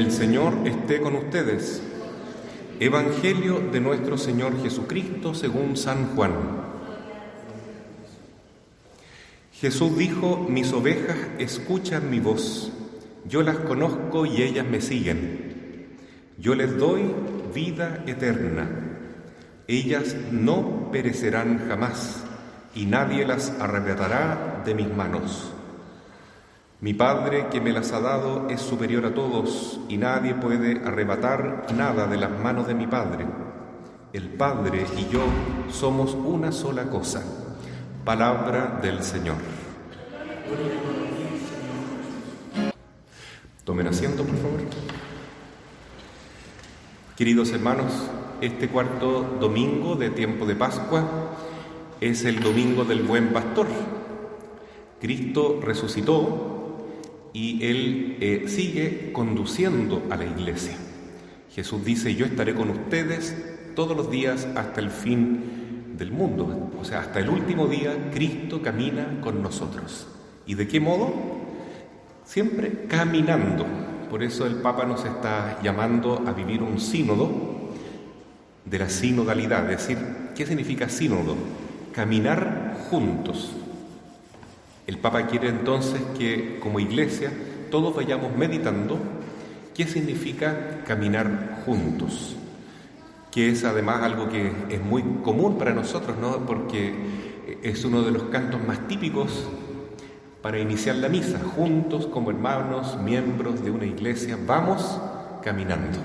El Señor esté con ustedes. Evangelio de nuestro Señor Jesucristo según San Juan. Jesús dijo: mis ovejas escuchan mi voz, yo las conozco y ellas me siguen. Yo les doy vida eterna. Ellas no perecerán jamás, y nadie las arrebatará de mis manos. Mi Padre que me las ha dado es superior a todos, y nadie puede arrebatar nada de las manos de mi Padre. El Padre y yo somos una sola cosa. Palabra del Señor. Tomen asiento, por favor. Queridos hermanos, este cuarto domingo de tiempo de Pascua es el domingo del Buen Pastor. Cristo resucitó y Él sigue conduciendo a la iglesia. Jesús dice: yo estaré con ustedes todos los días hasta el fin del mundo. O sea, hasta el último día Cristo camina con nosotros. ¿Y de qué modo? Siempre caminando. Por eso el Papa nos está llamando a vivir un sínodo de la sinodalidad. Es decir, ¿qué significa sínodo? Caminar juntos. El Papa quiere entonces que como iglesia todos vayamos meditando qué significa caminar juntos, que es además algo que es muy común para nosotros, ¿no? Porque es uno de los cantos más típicos para iniciar la misa. Juntos como hermanos, miembros de una iglesia, vamos caminando.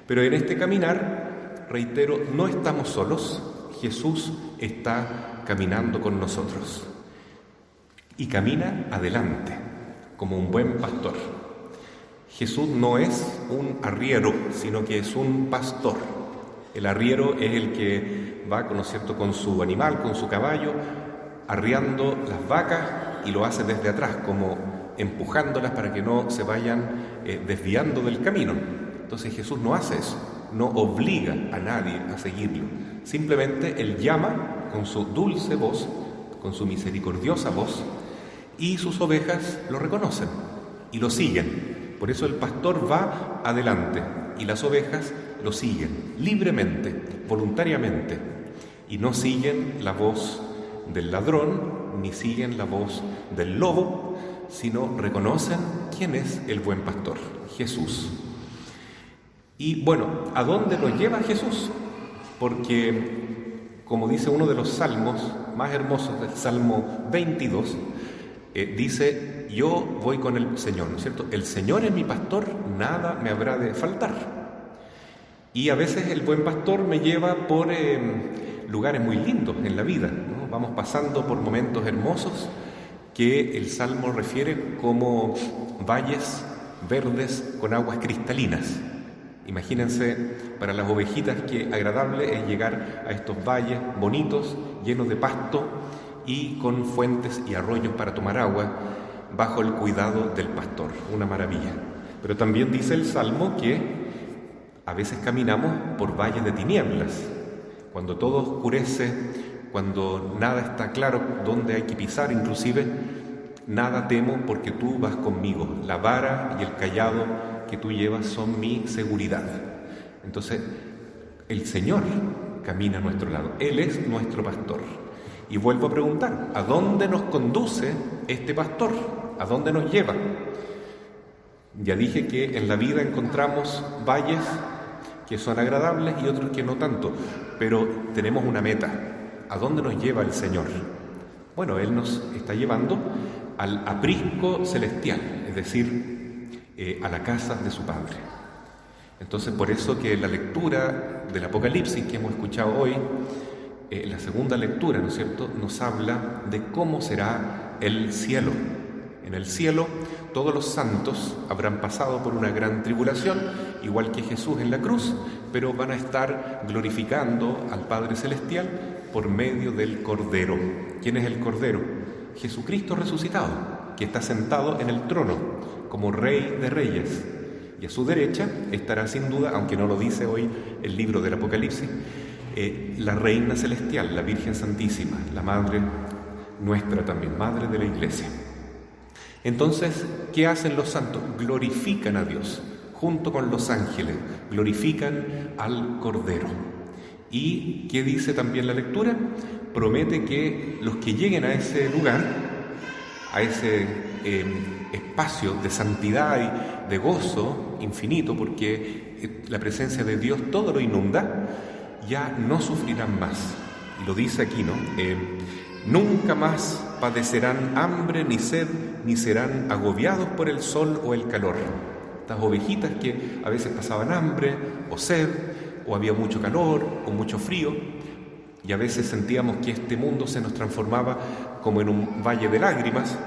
Pero en este caminar, reitero, no estamos solos. Jesús está caminando con nosotros. Y camina adelante, como un buen pastor. Jesús no es un arriero, sino que es un pastor. El arriero es el que va, ¿no es cierto?, con su animal, con su caballo, arriando las vacas, y lo hace desde atrás, como empujándolas para que no se vayan desviando del camino. Entonces Jesús no hace eso, no obliga a nadie a seguirlo. Simplemente Él llama con su dulce voz, con su misericordiosa voz, y sus ovejas lo reconocen y lo siguen. Por eso el pastor va adelante y las ovejas lo siguen libremente, voluntariamente, y no siguen la voz del ladrón ni siguen la voz del lobo, sino reconocen quién es el buen pastor, Jesús. Y bueno, ¿a dónde nos lleva Jesús? Porque, como dice uno de los salmos más hermosos, del Salmo 22, dice: yo voy con el Señor, ¿no es cierto? El Señor es mi pastor, nada me habrá de faltar. Y a veces el buen pastor me lleva por lugares muy lindos en la vida, ¿no? Vamos pasando por momentos hermosos que el Salmo refiere como valles verdes con aguas cristalinas. Imagínense para las ovejitas qué agradable es llegar a estos valles bonitos, llenos de pasto y con fuentes y arroyos para tomar agua, bajo el cuidado del pastor. Una maravilla. Pero también dice el Salmo que a veces caminamos por valles de tinieblas, cuando todo oscurece, cuando nada está claro dónde hay que pisar. Inclusive: nada temo porque tú vas conmigo, la vara y el cayado que tú llevas son mi seguridad. Entonces el Señor camina a nuestro lado, Él es nuestro pastor. Y vuelvo a preguntar: ¿a dónde nos conduce este pastor? ¿A dónde nos lleva? Ya dije que en la vida encontramos valles que son agradables y otros que no tanto, pero tenemos una meta. ¿A dónde nos lleva el Señor? Bueno, Él nos está llevando al aprisco celestial, es decir, a la casa de su Padre. Entonces, por eso que la lectura del Apocalipsis que hemos escuchado hoy, la segunda lectura, ¿no es cierto?, nos habla de cómo será el cielo. En el cielo todos los santos habrán pasado por una gran tribulación, igual que Jesús en la cruz, pero van a estar glorificando al Padre Celestial por medio del Cordero. ¿Quién es el Cordero? Jesucristo resucitado, que está sentado en el trono como Rey de Reyes. Y a su derecha estará sin duda, aunque no lo dice hoy el libro del Apocalipsis, la Reina Celestial, la Virgen Santísima, la Madre nuestra también, Madre de la Iglesia. Entonces, ¿qué hacen los santos? Glorifican a Dios junto con los ángeles, glorifican al Cordero. ¿Y qué dice también la lectura? Promete que los que lleguen a ese lugar, a ese espacio de santidad y de gozo infinito, porque la presencia de Dios todo lo inunda, ya no sufrirán más. Y lo dice aquí, ¿no? Nunca más padecerán hambre ni sed, ni serán agobiados por el sol o el calor. Estas ovejitas que a veces pasaban hambre o sed, o había mucho calor o mucho frío, y a veces sentíamos que este mundo se nos transformaba como en un valle de lágrimas,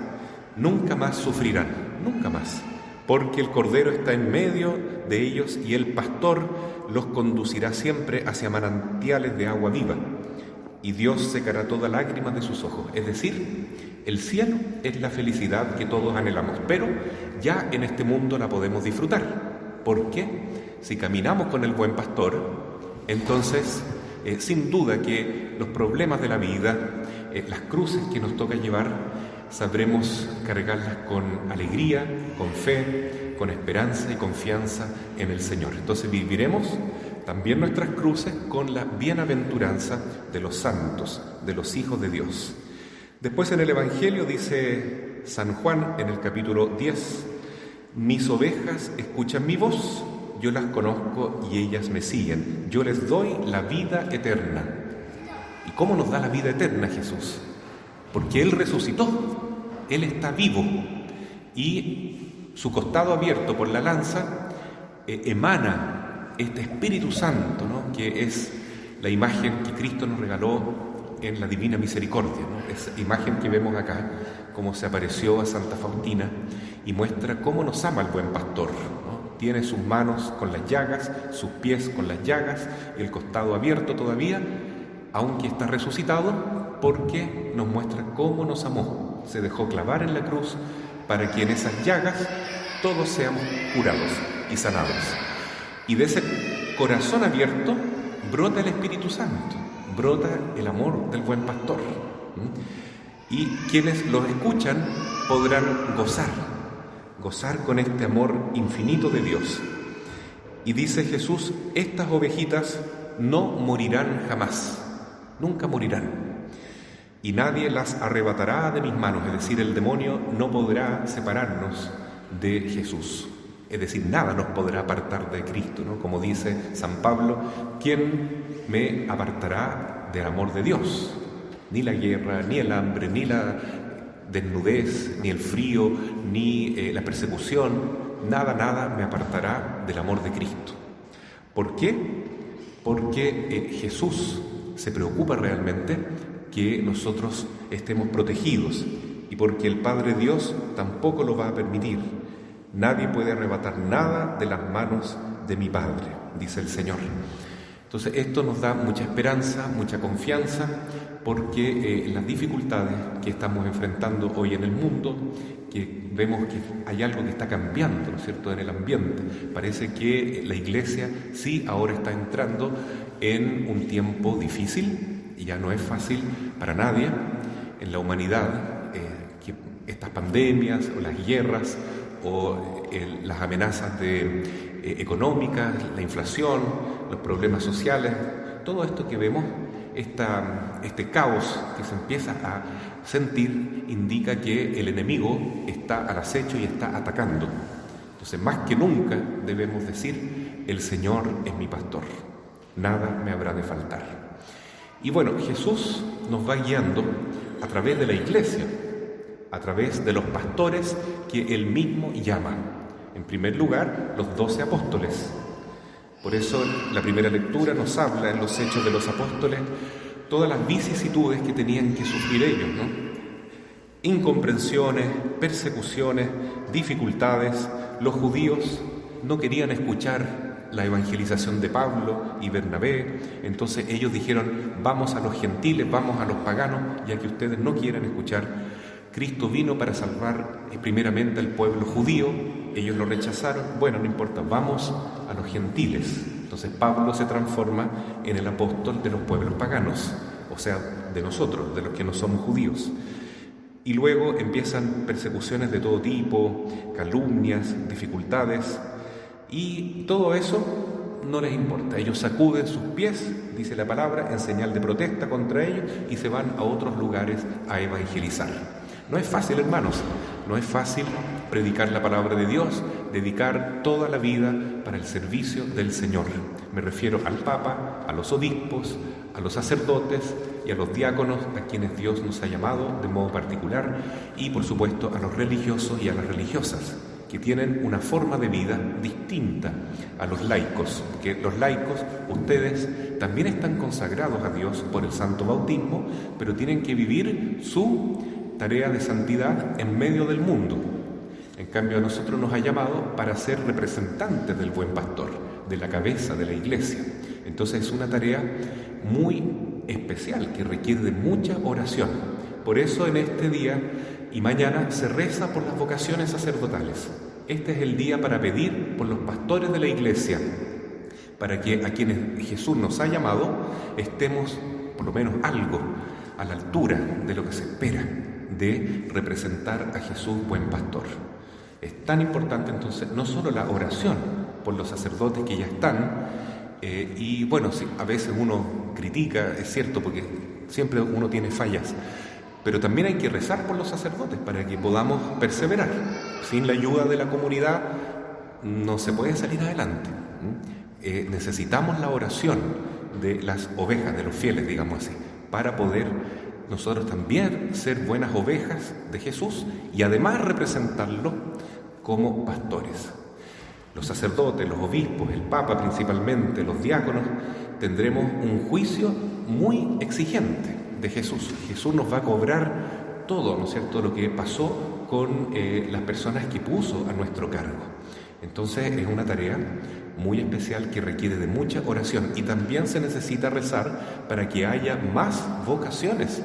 nunca más sufrirán, nunca más, porque el Cordero está en medio de ellos y el pastor los conducirá siempre hacia manantiales de agua viva, y Dios secará toda lágrima de sus ojos. Es decir, el cielo es la felicidad que todos anhelamos, pero ya en este mundo la podemos disfrutar. ¿Por qué? Si caminamos con el buen pastor, entonces sin duda que los problemas de la vida, las cruces que nos toca llevar, sabremos cargarlas con alegría, con fe, con esperanza y confianza en el Señor. Entonces viviremos también nuestras cruces con la bienaventuranza de los santos, de los hijos de Dios. Después en el Evangelio dice San Juan en el capítulo 10, mis ovejas escuchan mi voz, yo las conozco y ellas me siguen, yo les doy la vida eterna. ¿Y cómo nos da la vida eterna Jesús? Porque Él resucitó, Él está vivo y su costado abierto por la lanza emana este Espíritu Santo, ¿no? Que es la imagen que Cristo nos regaló en la Divina Misericordia, ¿no? Esa imagen que vemos acá, como se apareció a Santa Faustina y muestra cómo nos ama el buen pastor, ¿no? Tiene sus manos con las llagas, sus pies con las llagas y el costado abierto todavía, aunque está resucitado, porque nos muestra cómo nos amó. Se dejó clavar en la cruz para que en esas llagas todos seamos curados y sanados. Y de ese corazón abierto brota el Espíritu Santo, brota el amor del buen pastor. Y quienes los escuchan podrán gozar con este amor infinito de Dios. Y dice Jesús, estas ovejitas no morirán jamás, nunca morirán. Y nadie las arrebatará de mis manos, es decir, el demonio no podrá separarnos de Jesús. Es decir, nada nos podrá apartar de Cristo, ¿no? Como dice San Pablo, ¿quién me apartará del amor de Dios? Ni la guerra, ni el hambre, ni la desnudez, ni el frío, ni la persecución, nada me apartará del amor de Cristo. ¿Por qué? Porque Jesús se preocupa realmente que nosotros estemos protegidos y porque el Padre Dios tampoco lo va a permitir. Nadie puede arrebatar nada de las manos de mi Padre, dice el Señor. Entonces esto nos da mucha esperanza, mucha confianza, porque las dificultades que estamos enfrentando hoy en el mundo, que vemos que hay algo que está cambiando, ¿no es cierto?, en el ambiente. Parece que la Iglesia sí ahora está entrando en un tiempo difícil, y ya no es fácil para nadie en la humanidad, que estas pandemias o las guerras o las amenazas económicas, la inflación, los problemas sociales, todo esto que vemos, este caos que se empieza a sentir, indica que el enemigo está al acecho y está atacando. Entonces, más que nunca debemos decir, el Señor es mi pastor, nada me habrá de faltar. Y bueno, Jesús nos va guiando a través de la Iglesia, a través de los pastores que Él mismo llama. En primer lugar, los 12 apóstoles. Por eso la primera lectura nos habla en los Hechos de los Apóstoles todas las vicisitudes que tenían que sufrir ellos, ¿no? Incomprensiones, persecuciones, dificultades. Los judíos no querían escuchar la evangelización de Pablo y Bernabé, entonces ellos dijeron, vamos a los gentiles, vamos a los paganos, ya que ustedes no quieren escuchar. Cristo vino para salvar primeramente al pueblo judío, ellos lo rechazaron, bueno, no importa, vamos a los gentiles. Entonces Pablo se transforma en el apóstol de los pueblos paganos, o sea, de nosotros, de los que no somos judíos. Y luego empiezan persecuciones de todo tipo, calumnias, dificultades, Y todo eso no les importa. Ellos sacuden sus pies, dice la palabra, en señal de protesta contra ellos y se van a otros lugares a evangelizar. No es fácil, hermanos, no es fácil predicar la palabra de Dios, dedicar toda la vida para el servicio del Señor. Me refiero al Papa, a los obispos, a los sacerdotes y a los diáconos, a quienes Dios nos ha llamado de modo particular, y por supuesto a los religiosos y a las religiosas, que tienen una forma de vida distinta a los laicos, que los laicos, ustedes también están consagrados a Dios por el santo bautismo, pero tienen que vivir su tarea de santidad en medio del mundo. En cambio, a nosotros nos ha llamado para ser representantes del buen pastor, de la cabeza de la iglesia. Entonces es una tarea muy especial que requiere de mucha oración. Por eso en este día y mañana se reza por las vocaciones sacerdotales. Este es el día para pedir por los pastores de la iglesia, para que a quienes Jesús nos ha llamado estemos por lo menos algo a la altura de lo que se espera de representar a Jesús buen pastor. Es tan importante entonces no solo la oración por los sacerdotes que ya están, y bueno, sí, a veces uno critica, es cierto, porque siempre uno tiene fallas, pero también hay que rezar por los sacerdotes para que podamos perseverar. Sin la ayuda de la comunidad no se puede salir adelante. Necesitamos la oración de las ovejas, de los fieles, digamos así, para poder nosotros también ser buenas ovejas de Jesús y además representarlo como pastores. Los sacerdotes, los obispos, el Papa principalmente, los diáconos, tendremos un juicio muy exigente de Jesús. Jesús nos va a cobrar todo, ¿no es cierto?, lo que pasó con las personas que puso a nuestro cargo. Entonces es una tarea muy especial que requiere de mucha oración y también se necesita rezar para que haya más vocaciones,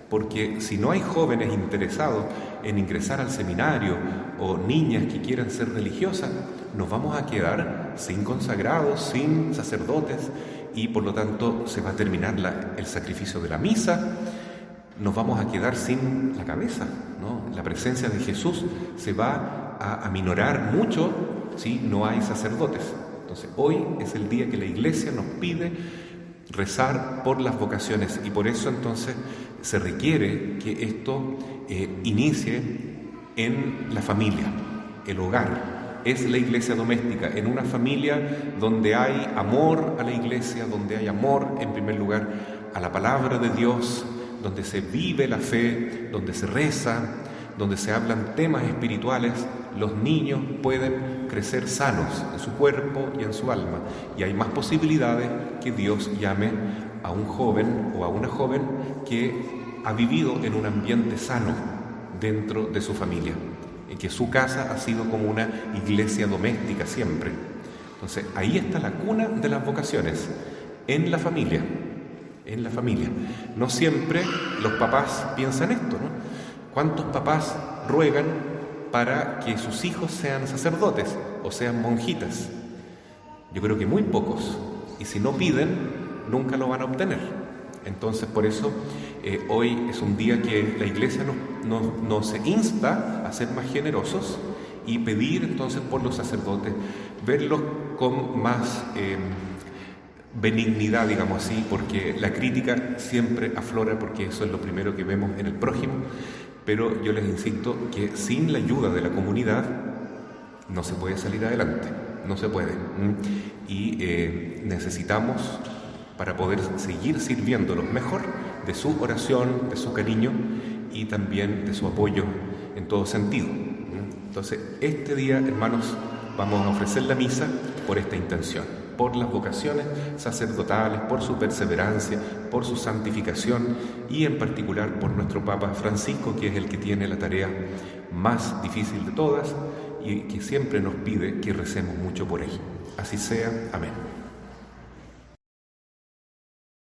porque si no hay jóvenes interesados en ingresar al seminario o niñas que quieran ser religiosas, nos vamos a quedar sin consagrados, sin sacerdotes, y por lo tanto se va a terminar el sacrificio de la misa, nos vamos a quedar sin la cabeza, ¿no? La presencia de Jesús se va a aminorar mucho si no hay sacerdotes. Entonces hoy es el día que la Iglesia nos pide rezar por las vocaciones y por eso entonces se requiere que esto inicie en la familia, el hogar. Es la iglesia doméstica, en una familia donde hay amor a la iglesia, donde hay amor en primer lugar a la palabra de Dios, donde se vive la fe, donde se reza, donde se hablan temas espirituales, los niños pueden crecer sanos en su cuerpo y en su alma, y hay más posibilidades que Dios llame a un joven o a una joven que ha vivido en un ambiente sano dentro de su familia, en que su casa ha sido como una iglesia doméstica siempre. Entonces ahí está la cuna de las vocaciones, en la familia. En la familia. No siempre los papás piensan esto, ¿no? ¿Cuántos papás ruegan para que sus hijos sean sacerdotes o sean monjitas? Yo creo que muy pocos. Y si no piden, nunca lo van a obtener. Entonces, por eso, hoy es un día que la Iglesia nos insta a ser más generosos y pedir entonces por los sacerdotes, verlos con más benignidad, digamos así, porque la crítica siempre aflora, porque eso es lo primero que vemos en el prójimo, pero yo les insisto que sin la ayuda de la comunidad no se puede salir adelante, no se puede. Y necesitamos, para poder seguir sirviéndolos mejor, de su oración, de su cariño y también de su apoyo en todo sentido. Entonces, este día, hermanos, vamos a ofrecer la misa por esta intención, por las vocaciones sacerdotales, por su perseverancia, por su santificación y en particular por nuestro Papa Francisco, que es el que tiene la tarea más difícil de todas y que siempre nos pide que recemos mucho por él. Así sea. Amén.